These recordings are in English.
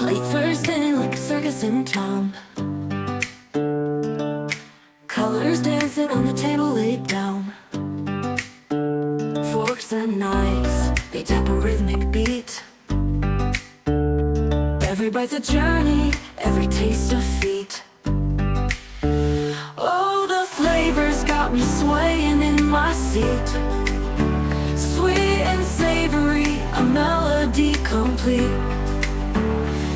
Late Thursday like a circus in town. Colors dancing on the table laid down. Forks and knives, they tap a rhythmic beat. Every bite's a journey, every taste a feat. Oh, the flavors got me swaying in my seat. Sweet and savory, a melody complete.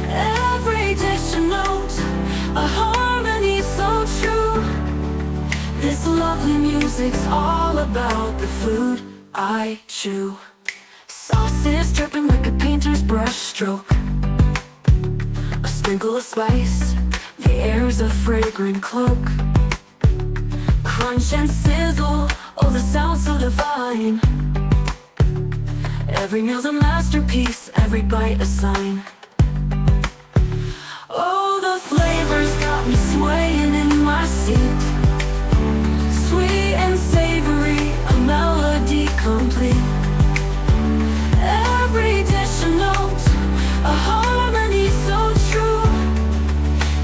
Every dish a note, a harmony so true. This lovely music's all about the food I chew. Sauces dripping like a painter's brush stroke. A sprinkle of spice, the air's a fragrant cloak. Crunch and sizzle, oh the sound so divine. Every meal's a masterpiece, every bite a sign. Oh, the flavors got me swaying in my seat. Sweet and savory, a melody complete. Every dish a note, a harmony so true.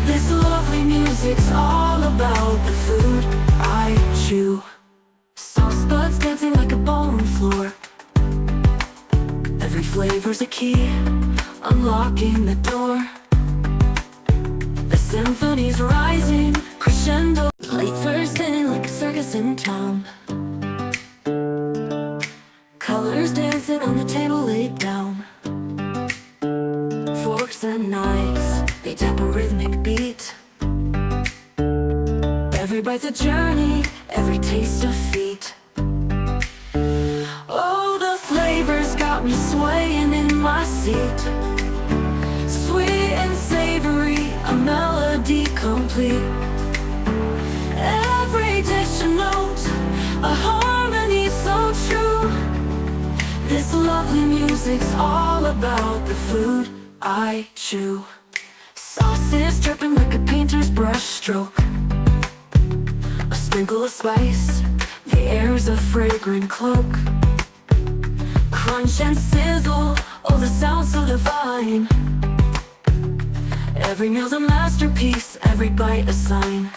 This lovely music's all about the food I chew. Sauce buds dancing like a ballroom floor. Every flavor's a key, unlocking the door. The symphony's rising, crescendo. Late Thursday like a circus in town. Colors dancing on the table laid down. Forks and knives, they tap a rhythmic beat. Every bite's a journey, every taste a feat. Oh, the flavors got me swaying in my seat. Sweet and savory, a melody complete. Every dish a note, a harmony so true. This lovely music's all about the food I chew. Sauces dripping like a painter's brush stroke. A sprinkle of spice, the air's a fragrant cloak. Crunch and sizzle, oh the sound so divine. Every meal's a masterpiece, every bite a sign.